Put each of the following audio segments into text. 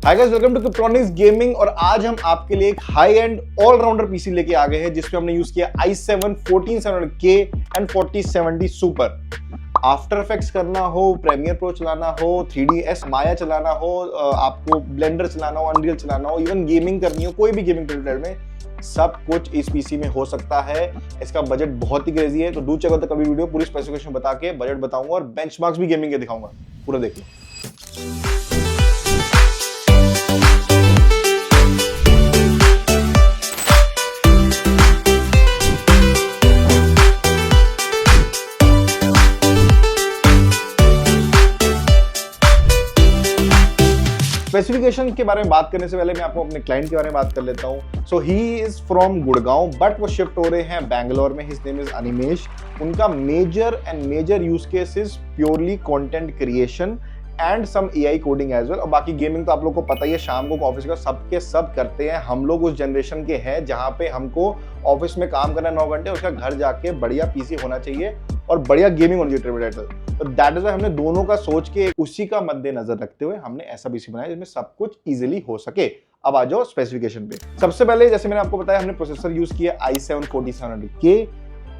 Hi guys, welcome to Kryptonix gaming. और आज हम आपके लिए एक हाई एंड ऑलराउंडर पीसी लेके आ गए हैं जिसमें हमने यूज किया i7 14700K and 4070 super. After effects करना हो, प्रीमियर प्रो चलाना हो, 3ds माया चलाना हो, आपको ब्लेंडर चलाना हो, अनरियल चलाना हो, इवन गेमिंग करनी हो, कोई भी गेमिंग रिलेटेड में सब कुछ इस पीसी में हो सकता है। इसका बजट बहुत ही क्रेजी है, तो डू चेक आउट द कभी वीडियो, पूरी स्पेसिफिकेशन बता के बजट बताऊंगा और बेंचमार्क्स भी गेमिंग के दिखाऊंगा, पूरा देखिए। स्पेसिफिकेशन के बारे में बात करने से पहले मैं आपको अपने क्लाइंट के बारे में बात कर लेता हूँ। So he is from Gurgaon but वो शिफ्ट हो रहे हैं बैंगलोर में। His name is Animesh. उनका major use case is purely content creation and some AI coding as well. और बाकी गेमिंग तो आप लोग को पता ही है, शाम को ऑफिस का सबके सब करते हैं। हम लोग उस जनरेशन के हैं जहाँ पे हमको ऑफिस में काम करना 9 घंटे, उसका घर जाके बढ़िया पीसी होना चाहिए और बढ़िया गेमिंग होनी चाहिए। तो दैट इज व्हाई हमने दोनों का सोच के उसी का मद्देनजर रखते हुए हमने ऐसा पीसी बनाया जिसमें सब कुछ इजीली हो सके। अब आ जाओ स्पेसिफिकेशन पे। सबसे पहले जैसे मैंने आपको बताया, हमने प्रोसेसर यूज किया i7 4700K।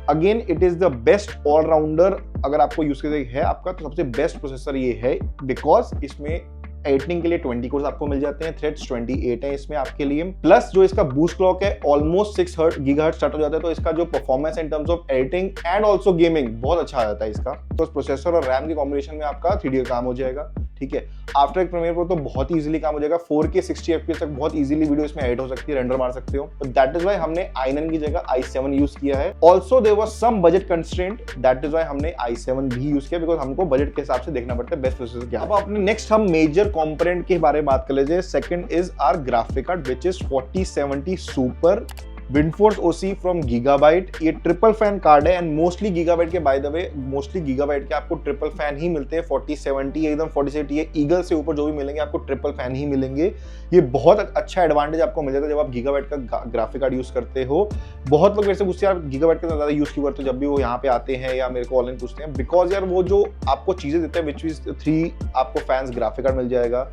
Again it is the best allrounder. अगर आपको यूज करना है आपका, तो सबसे बेस्ट प्रोसेसर ये है बिकॉज इसमें एडिटिंग के लिए 20 कोर्स आपको मिल जाते हैं, थ्रेड्स 28 है इसमें आपके लिए। प्लस जो इसका बूस्ट क्लॉक है ऑलमोस्ट 6 गीगाहर्ट्ज स्टार्ट हो जाता है, तो इसका जो performance in terms of editing and also gaming बहुत अच्छा आ जाता है इसका। तो प्रोसेसर और रैम के कॉम्बिनेशन में आपका 3D का काम हो जाएगा, ठीक है। आफ्टर प्रीमियर प्रो तो बहुत ही इजीली काम हो जाएगा। 4K 60 FPS तक बहुत इजीली वीडियो इसमें एडिट हो सकती है, रेंडर मार सकते हो। तो दैट इज व्हाई हमने i9 की जगह i7 यूज किया है। Also there was some budget constraint, that is why हमने i7 भी यूज किया बिकॉज हमको बजट के हिसाब से देखना पड़ता है बेस्ट प्रोसेसर क्या है। अब अपने नेक्स्ट हम मेजर कंपोनेंट के बारे में बात कर लेते हैं। Second is our graphic card which is 4070 super windforce OC from Gigabyte. ये ट्रिपल फैन कार्ड है एंड मोस्टली गीगाबाइट के, by the way mostly Gigabyte के आपको ट्रिपल फैन ही मिलते हैं। 4070 एकदम 4070 है, ईगल से ऊपर जो भी मिलेंगे आपको ट्रिपल फैन ही मिलेंगे। ये बहुत अच्छा एडवांटेज आपको मिल जाता है जब आप गीगाबाइट का ग्राफिक कार्ड यूज करते हो। बहुत लोग मेरे से पूछते हैं यार गीगाबाइट का ज्यादा यूज क्यों करते हो, जब भी वो यहाँ पे आते हैं या मेरे को ऑनलाइन पूछते हैं। बिकॉज यार वो जो आपको चीजें देते हैं विच इज 3 आपको फैंस ग्राफिक कार्ड मिल जाएगा।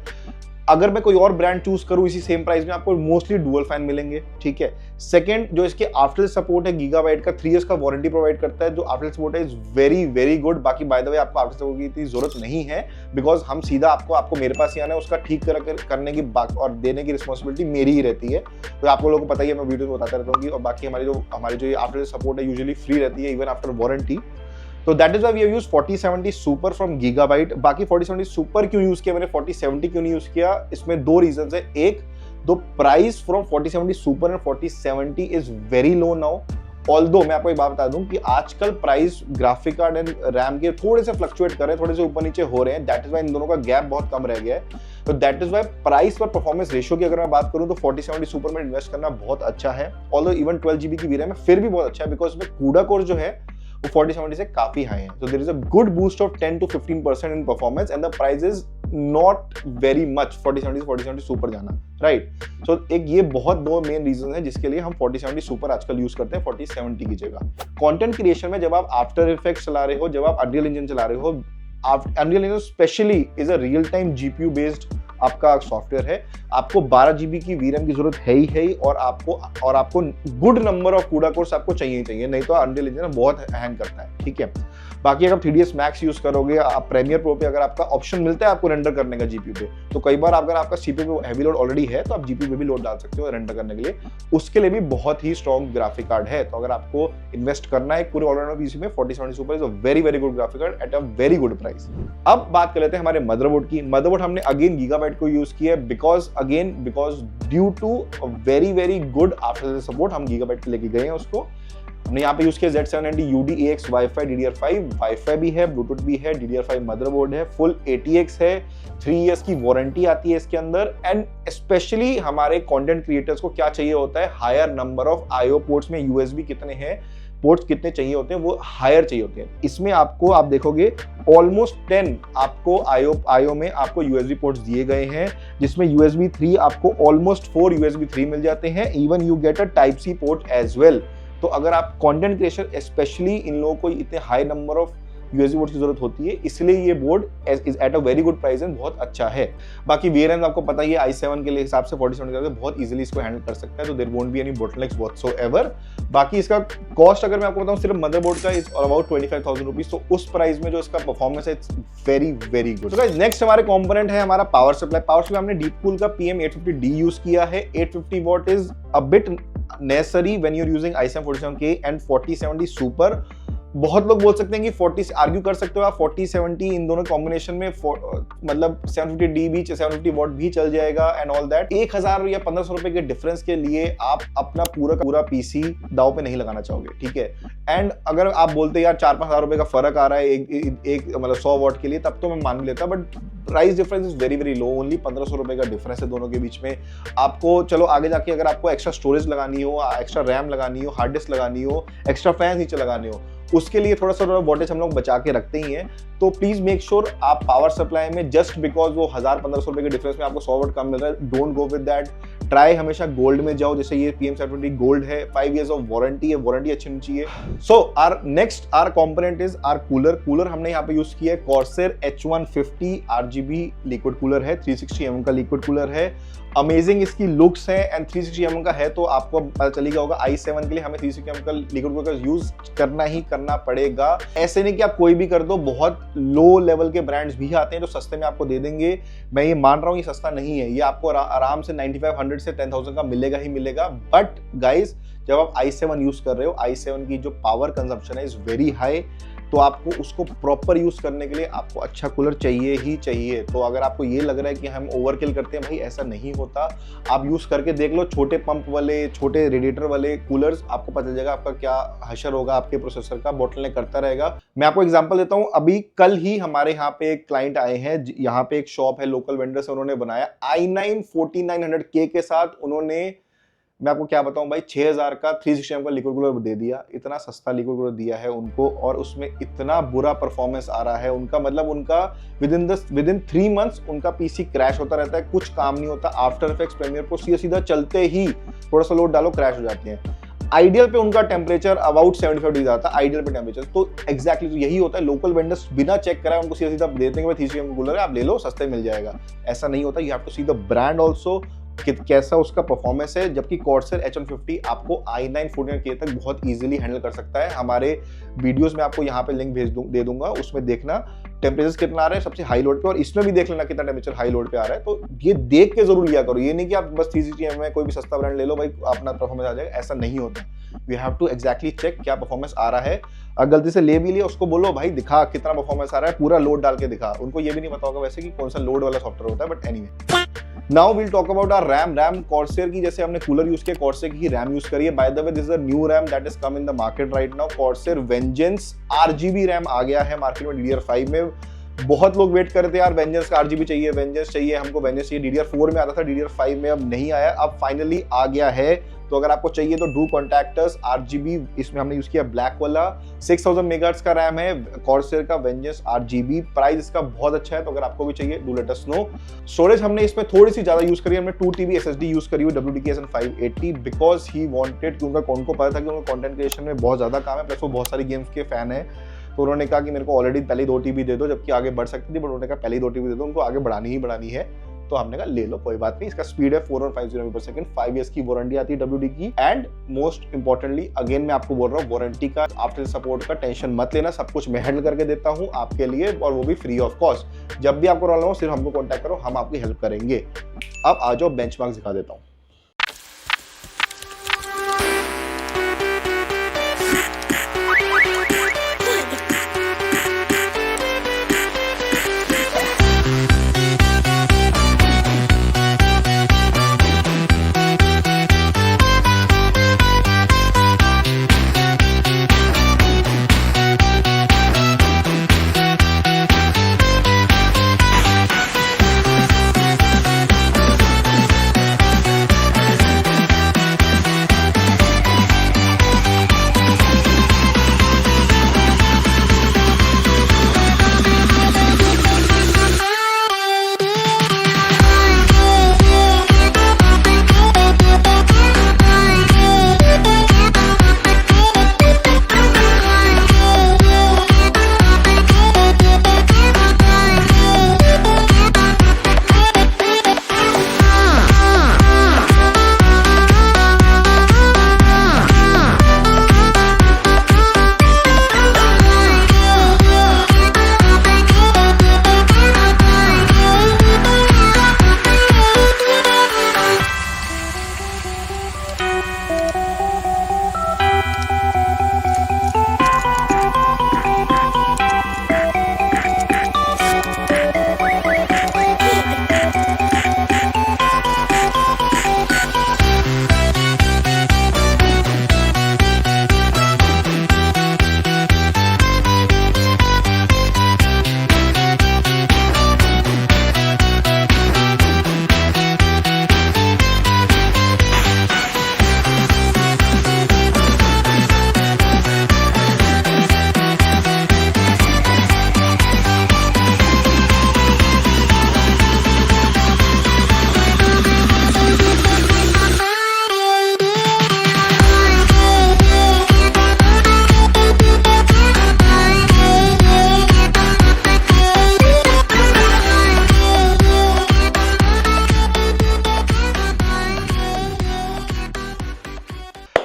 अगर मैं कोई और ब्रांड चूज करूं इसी सेम प्राइस में, आपको मोस्टली डुअल फैन मिलेंगे, ठीक है। सेकंड, जो इसके आफ्टर सपोर्ट है, गीगाबाइट का 3 इयर्स का वारंटी प्रोवाइड करता है। जो आफ्टर सपोर्ट है इज वेरी गुड। बाकी बाय द वे आपको आफ्टर सपोर्ट की इतनी जरूरत नहीं है बिकॉज हम सीधा आपको मेरे पास ही आना है, उसका ठीक करने की बात और देने की रिस्पॉन्सिबिलिटी मेरी ही रहती है। तो आपको लोगों को पता ही है, मैं वीडियो में बताता रहता हूँ। और बाकी हमारी जो आफ्टर सपोर्ट है यूजुअली फ्री रहती है इवन आफ्टर वारंटी। तो that is why we have used 4070 super from Gigabyte. बाकी 4070 सुपर क्यों यूज किया मैंने, 4070 क्यों नहीं यूज किया, इसमें 2 रीजंस है। एक, दो price from 4070 super and 4070 is very low now. Although मैं आपको एक बात बता दूं कि आजकल price graphic card and RAM के थोड़े से फ्लक्चुएट कर रहे हैं, थोड़े से ऊपर नीचे हो रहे हैं। दैट इज व्हाई इन दोनों का गैप बहुत कम रह गया है। तो दैट इज व्हाई प्राइस पर परफॉर्मेंस रेशियो की अगर मैं बात करूं तो 4070 सुपर में इन्वेस्ट करना बहुत अच्छा है। ऑल्दो इवन 12 GB की वीरैम है फिर भी बहुत अच्छा है बिकॉज में CUDA कोर जो है वो 4070 से काफी हाई है। So there is a good boost of 10 to 15% in performance and the price is not very much 4070 से 4070 सुपर जाना, राइट। सो एक ये बहुत 2 मेन रीजन है जिसके लिए हम 4070 सुपर आजकल यूज करते हैं 4070 की जगह। कंटेंट क्रिएशन में जब आप आफ्टर इफेक्ट्स चला रहे हो, जब आप अनरियल इंजन चला रहे हो, unreal engine specially is a real time GPU based आपका सॉफ्टवेयर है। आपको 12 GB की वीरैम की जरूरत है ही और आपको good number of CUDA course आपको चाहिए, नहीं तो अनरियल इंजन बहुत हैंग करता है, ठीक है। बाकी अगर 3ds मैक्स यूज करोगे, आप प्रीमियर प्रो पे अगर आपका ऑप्शन मिलता है आपको रेंडर करने का जीपीयू पे, तो कई बार अगर आपका सीपीयू पे हैवी लोड ऑलरेडी है तो आप जीपीयू पे भी लोड डाल सकते हो रेंडर करने के लिए। उसके लिए भी बहुत ही स्ट्रॉन्ग ग्राफिक कार्ड है। तो अगर आपको इन्वेस्ट करना है पूरे ऑलराउंडर पीसी में, 4070 super is a very good graphic card at a very good price. अब बात कर लेते हैं हमारे मदरबोर्ड की। मदरबोर्ड हमने अगेन गीगाबाइट को यूज किया because due to very good after support हम गीगाबाइट के लेके गए हैं उसको। हमने यहाँ पे यूज किया Z790 UD-AX wifi, DDR5 wifi भी है, ब्लूटूथ भी है, DDR5 मदरबोर्ड है, फुल ATX है, 3 इयर्स की वारंटी आती है इसके अंदर। एंड स्पेशली हमारे कंटेंट क्रिएटर्स को क्या चाहिए होता है, higher number of IO ports में USB कितने हैं, पोर्ट्स कितने चाहिए होते हैं, वो हायर चाहिए होते हैं। इसमें आपको आप देखोगे ऑलमोस्ट 10 आपको IO में आपको USB पोर्ट्स दिए गए हैं, जिसमें USB 3 आपको ऑलमोस्ट 4 USB 3 मिल जाते हैं। Even you get a type C port as well. तो अगर आप कंटेंट क्रिएशन स्पेशली इन लोगों को इतने high number of USB board की जरूरत होती है, इसलिए ये board is at a very good price and बहुत अच्छा है। बाकी VRAM आपको पता ही है i7 के लिए हिसाब से 47 करके बहुत इजीली इसको हैंडल कर सकता है, तो there won't be any bottlenecks whatsoever. बाकी इसका कॉस्ट अगर मैं आपको बताऊं सिर्फ मदरबोर्ड का इज अबाउट 25,000 रुपीज, तो उस प्राइस में जो इसका परफॉर्मेंस है इट्स वेरी वेरी गुड। तो गाइस नेक्स्ट हमारे कंपोनेंट है हमारा पावर सप्लाई। पावर सप्लाई हमने डीपकूल का PM850D यूज किया है। 850 what is a bit necessary when you're using i7 47K and 4070 Super। बहुत लोग बोल सकते हैं कि 40 आर्ग्यू कर सकते हो आप 4070 इन दोनों कॉम्बिनेशन में मतलब 750D भी 750 वॉट भी चल जाएगा एंड ऑल दैट। 1000 या 1500 रुपए के डिफरेंस के लिए आप अपना पूरा पीसी दाव पे नहीं लगाना चाहोगे, ठीक है। एंड अगर आप बोलते यार 4-5 हजार रुपए का फर्क आ रहा है एक मतलब 100 वॉट के लिए, तब तो मैं मान लेता, but price difference is very very low. Only 1500 रुपए का डिफरेंस है दोनों के बीच में। आपको चलो आगे जाके अगर आपको एक्स्ट्रा स्टोरेज लगानी हो, एक्स्ट्रा रैम लगानी हो, हार्ड डिस्क लगानी हो, एक्स्ट्रा फैन नीचे लगाने हो, उसके लिए थोड़ा सा वोल्टेज हम लोग बचा के रखते ही हैं। तो प्लीज मेक श्योर आप पावर सप्लाई में जस्ट बिकॉज वो 1000-1500 रुपए के डिफरेंस में आपको 100 वॉट कम मिल रहा है, don't go with that. Try हमेशा गोल्ड में जाओ, जैसे ये PM750 गोल्ड है, 5 years ऑफ वारंटी है, वारंटी अच्छी होनी चाहिए। So our next our component is our cooler हमने यहाँ पे यूज किया है Corsair H150 RGB liquid cooler है, 360 mm का लिक्विड कूलर है। अमेजिंग इसकी लुक्स है एंड 360 mm का है, तो आपको पता चलेगा होगा i7 के लिए हमें 360 mm का लिक्विड कूलर यूज करना ही करना पड़ेगा। ऐसे नहीं कि आप कोई भी कर दो, बहुत लो लेवल के ब्रांड्स भी आते हैं जो सस्ते में आपको दे देंगे। मैं ये मान रहा हूँ ये सस्ता नहीं है, ये आपको आराम से 9500 से 10,000 का मिलेगा ही मिलेगा। बट गाइज जब आप i7 यूज कर रहे हो, i7 की जो पावर कंजम्पशन है इज वेरी हाई, तो आपको उसको प्रॉपर यूज करने के लिए आपको अच्छा कूलर चाहिए ही चाहिए। तो अगर आपको ये लग रहा है कि हम ओवरकिल करते हैं, भाई ऐसा नहीं होता। आप यूज करके देख लो, छोटे पंप वाले, छोटे रेडिएटर वाले कूलर्स, आपको पता चल जाएगा आपका क्या हशर होगा आपके प्रोसेसर का, बोटलनेक करता रहेगा। मैं आपको एग्जांपल देता हूं, अभी कल ही हमारे यहाँ पे एक क्लाइंट आए हैं, यहाँ पे एक शॉप है, लोकल वेंडर से उन्होंने बनाया i9 4900K के साथ। उन्होंने, मैं आपको क्या बताऊं भाई, 6000 का 360 mm का लिक्विड कूलर दे दिया। इतना सस्ता लिक्विड कूलर दिया है उनको और उसमें इतना बुरा परफॉर्मेंस आ रहा है उनका, मतलब उनका विद इन 3 months उनका पीसी क्रैश होता रहता है, कुछ काम नहीं होता। आफ्टर इफेक्ट्स प्रीमियर प्रो सीधा चलते ही थोड़ा सा लोड डालो क्रैश हो जाते हैं। आइडियल पे उनका टेम्परेचर अबाउट 75 डिग्री आता है, आइडियल पे टेम्परेचर। तो एक्जैक्टली तो यही होता है, लोकल वेंडर्स बिना चेक कराए उनको सीधा देते हैं 360 mm कूलर है, आप ले लो, सस्ते मिल जाएगा। ऐसा नहीं होता, you have to see the brand also कि कैसा उसका परफॉर्मेंस है। जबकि Corsair H150 आपको i9 49K तक बहुत इजीली हैंडल कर सकता है। हमारे वीडियोस में आपको यहाँ पे लिंक दे दूंगा, उसमें देखना टेम्परेचर कितना आ रहा है सबसे हाई लोड पे, और इसमें भी देख लेना कितना टेम्परेचर हाई लोड पे आ रहा है। तो ये देख के जरूर लिया करो, ये नहीं कि आप बस 360 mm में कोई भी सस्ता ब्रांड ले लो भाई अपना परफॉर्मेंस आ जाएगा, ऐसा नहीं होता। You have to exactly check क्या परफॉर्मेंस आ रहा है। अगर गलती से ले भी लिया, उसको बोलो भाई दिखा कितना परफॉर्मेंस आ रहा है, पूरा लोड डाल के दिखा। उनको ये भी नहीं पता होगा वैसे कि कौन सा लोड वाला सॉफ्टवेयर होता है, but anyway. Now we'll talk about our RAM. Corsair की, जैसे हमने कूलर यूज किया, Corsair की ही रैम यूज करिए। By the way this is a new RAM that is come in the market right now. Corsair Vengeance RGB RAM आ गया है मार्केट में DDR5 में। बहुत लोग वेट कर रहे थे यार Vengeance का RGB चाहिए, Vengeance चाहिए हमको, Vengeance चाहिए। DDR4 में आता था, DDR5 में अब नहीं आया, अब फाइनली आ गया है। तो अगर आपको चाहिए तो डू कॉन्टैक्ट अस। RGB इसमें हमने यूज किया ब्लैक वाला, 6000 मेगाहर्ट्ज का रैम है Corsair का Vengeance RGB। प्राइस इसका बहुत अच्छा है, तो अगर आपको भी चाहिए do let us know. Storage हमने इसमें थोड़ी सी ज्यादा यूज करी है, हमने 2 TB SSD यूज करी हुई WD-KSN 580 बिकॉज ही वांटेड, क्योंकि उनको पता था कि उनको कंटेंट क्रिएशन में बहुत ज्यादा काम है, प्लस वो बहुत सारी गेम्स के फैन है। तो उन्होंने कहा कि मेरे को ऑलरेडी पहले 2 TB दे दो, जबकि आगे बढ़ सकती थी, बट उन्होंने कहा पहले 2 TB दे दो, उनको आगे बढ़ानी है। तो हमने कहा ले लो कोई बात नहीं। इसका स्पीड है 4 और 50 MB/s, 5 years की वारंटी आती है WD की। एंड मोस्ट इंपॉर्टेंटली अगेन मैं आपको बोल रहा हूँ, वारंटी का आफ्टर सपोर्ट का टेंशन मत लेना, सब कुछ मैं हैंडल करके देता हूँ आपके लिए, और वो भी फ्री ऑफ कॉस्ट। जब भी आपको प्रॉब्लम हो सिर्फ हमको कॉन्टैक्ट करो, हम आपकी हेल्प करेंगे। अब आ जाओ बेंचमार्क दिखा देता हूँ।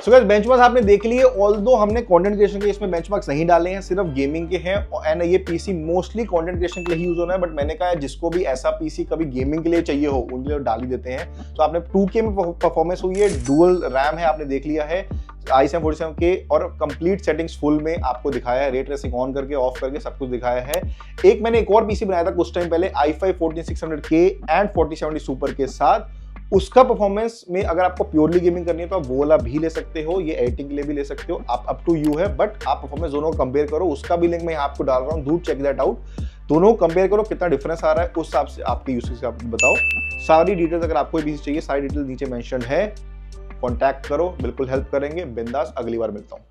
सो गाइस बेंचमार्क्स आपने देख लिए, ऑल्दो हमने कंटेंट क्रिएशन के इसमें बेंचमार्क्स नहीं डाले हैं, सिर्फ गेमिंग के हैं एंड ये पीसी मोस्टली कंटेंट क्रिएशन के लिए यूज होना है, बट मैंने कहा जिसको भी ऐसा पीसी कभी गेमिंग के लिए चाहिए हो उनके लिए डाल ही देते हैं। तो आपने 2K में परफॉर्मेंस हुई है, डुअल रैम है, आपने देख लिया है, i7-47K और कंप्लीट सेटिंग्स फुल में आपको दिखाया है, रे ट्रेसिंग ऑन करके ऑफ करके सब कुछ दिखाया है। मैंने एक और पीसी बनाया था कुछ टाइम पहले i5-14600K एंड 4070 सुपर के साथ, उसका परफॉर्मेंस में अगर आपको प्योरली गेमिंग करनी है तो आप वो वाला भी ले सकते हो, ये एडिटिंग के लिए भी ले सकते हो, आप अप टू यू है, बट आप परफॉर्मेंस दोनों कंपेयर करो, उसका भी लिंक मैं यहाँ आपको डाल रहा हूँ, डू चेक दैट आउट, दोनों कंपेयर करो कितना डिफरेंस आ रहा है, उस हिसाब से आपके यूसेज का बताओ। सारी डिटेल्स अगर आपको भी चाहिए, सारी डिटेल्स नीचे मेंशन है, कॉन्टैक्ट करो, बिल्कुल हेल्प करेंगे, बिंदास। अगली बार मिलता हूँ।